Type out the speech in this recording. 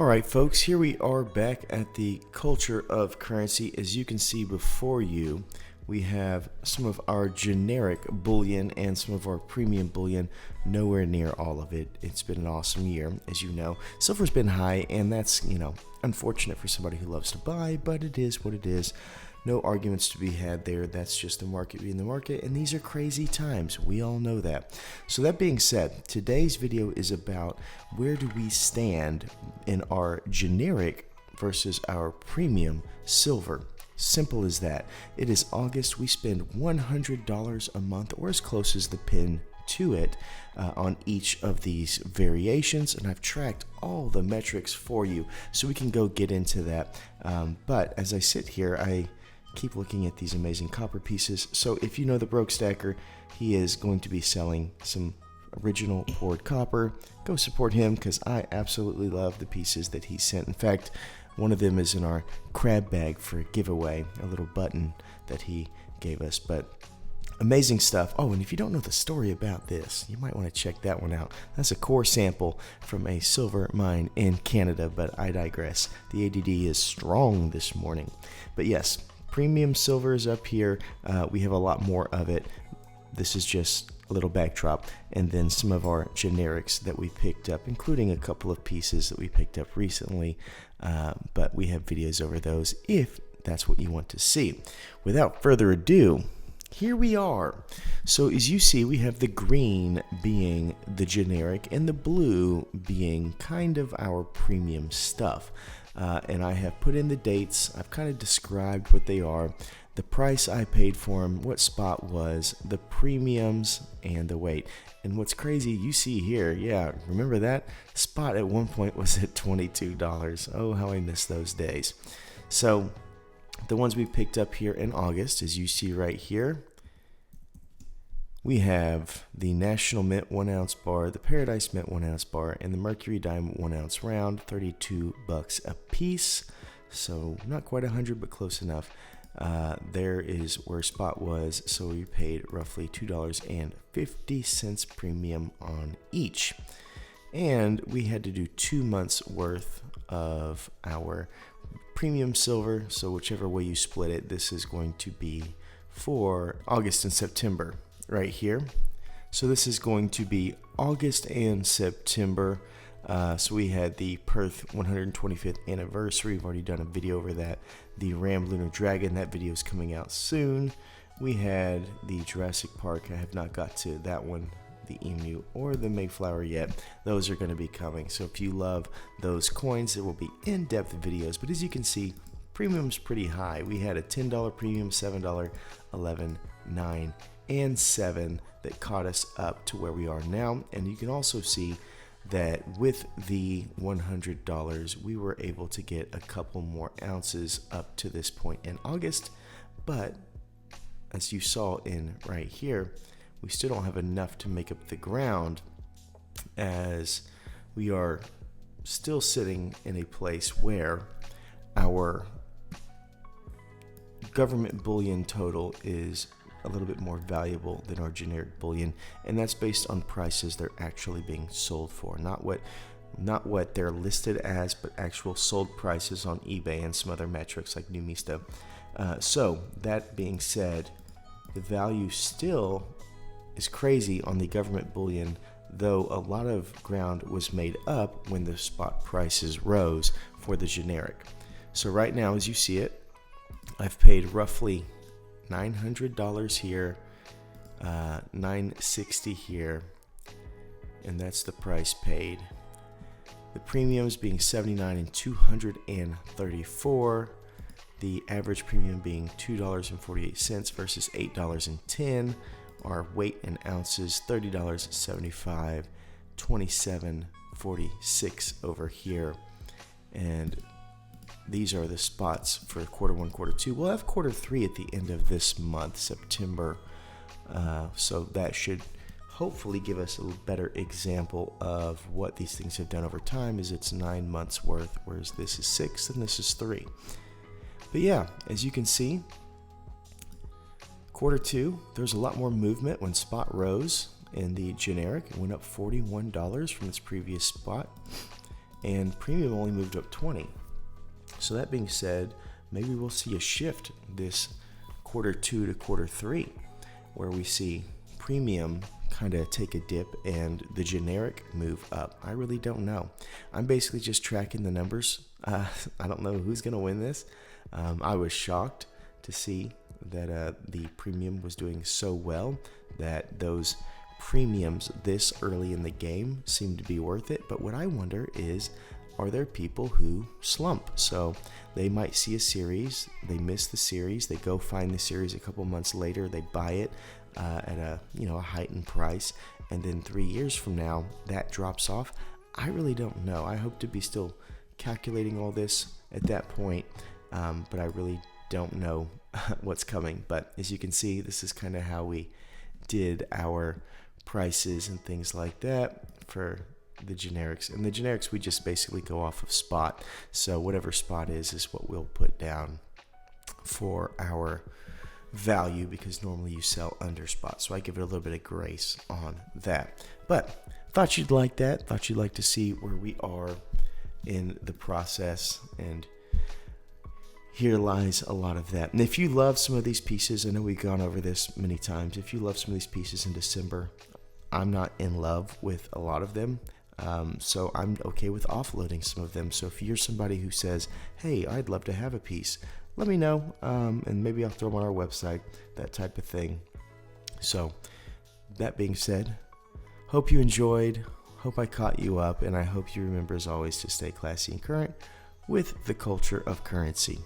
Alright folks, here we are back at the culture of currency. As you can see before you, we have some of our generic bullion and some of our premium bullion. Nowhere near all of it. It's been an awesome year, as you know. Silver's been high, and that's, unfortunate for somebody who loves to buy, but it is what it is. No arguments to be had there. That's just the market being the market, and these are crazy times. We all know that. So that being said, today's video is about where do we stand in our generic versus our premium silver. Simple as that. It is August. We spend $100 a month, or as close as the pin to it, on each of these variations, and I've tracked all the metrics for you so we can go get into that. But as I sit here, I keep looking at these amazing copper pieces. So if you know the Broke Stacker, he is going to be selling some original poured copper. Go support him because I absolutely love the pieces that he sent. In fact, one of them is in our crab bag for a giveaway, a little button that he gave us. But amazing stuff. Oh, and if you don't know the story about this, you might want to check that one out. That's a core sample from a silver mine in Canada, but I digress. The ADD is strong this morning. But yes, premium silver is up here. We have a lot more of it. This is just a little backdrop, and then some of our generics that we picked up, including a couple of pieces that we picked up recently, but we have videos over those if that's what you want to see. Without further ado, here we are. So as you see, we have the green being the generic and the blue being kind of our premium stuff. And I have put in the dates. I've kind of described what they are, the price I paid for them, what spot was, the premiums, and the weight. And what's crazy, you see here, yeah, remember that? Spot at one point was at $22. Oh, how I miss those days. So the ones we picked up here in August, as you see right here, we have the National Mint 1 ounce bar, the Paradise Mint 1 ounce bar, and the Mercury Diamond 1 ounce round, $32 a piece. So not quite 100, but close enough. There is where spot was, so we paid roughly $2.50 premium on each. And we had to do 2 months worth of our premium silver, so whichever way you split it, this is going to be for August and September right here. So this is going to be August and September. So we had the Perth 125th anniversary. We've already done a video over that. The Ram Lunar Dragon, that video is coming out soon. We had the Jurassic Park. I have not got to that one, the Emu or the Mayflower yet. Those are going to be coming. So if you love those coins, there will be in-depth videos. But as you can see, premium's pretty high. We had a $10 premium, $7, $11, $9, and $7 that caught us up to where we are now. And you can also see that with the $100, we were able to get a couple more ounces up to this point in August. But as you saw in right here, we still don't have enough to make up the ground, as we are still sitting in a place where our government bullion total is a little bit more valuable than our generic bullion, and that's based on prices they're actually being sold for, not what they're listed as, but actual sold prices on eBay and some other metrics like Numista. So that being said, the value still is crazy on the government bullion, though a lot of ground was made up when the spot prices rose for the generic. So right now, as you see it, I've paid roughly $900 here, $960 here, and that's the price paid. The premiums being $79 and $234. The average premium being $2.48 versus $8.10. Our weight in ounces, $30.75, $27.46 over here. And these are the spots for quarter one, quarter two. We'll have quarter three at the end of this month, September. So that should hopefully give us a better example of what these things have done over time, as it's 9 months worth, whereas this is 6 and this is 3. But yeah, as you can see, quarter two, there's a lot more movement when spot rose in the generic. It went up $41 from its previous spot. and premium only moved up 20. So that being said, maybe we'll see a shift this quarter 2 to quarter 3, where we see premium kind of take a dip and the generic move up. I really don't know. I'm basically just tracking the numbers. I don't know who's going to win this. I was shocked to see that the premium was doing so well, that those premiums this early in the game seem to be worth it. But what I wonder is, are there people who slump? So they might see a series, they miss the series, they go find the series a couple months later, they buy it at a heightened price, and then 3 years from now that drops off. I really don't know. I hope to be still calculating all this at that point, but I really don't know what's coming. But as you can see, this is kind of how we did our prices and things like that for the generics. And the generics, we just basically go off of spot. So whatever spot is what we'll put down for our value, because normally you sell under spot. So I give it a little bit of grace on that. But thought you'd like that. Thought you'd like to see where we are in the process, and here lies a lot of that. And if you love some of these pieces, I know we've gone over this many times, if you love some of these pieces in December, I'm not in love with a lot of them. So I'm okay with offloading some of them. So if you're somebody who says, hey, I'd love to have a piece, let me know, and maybe I'll throw them on our website, that type of thing. So that being said, hope you enjoyed, hope I caught you up, and I hope you remember, as always, to stay classy and current with the culture of currency.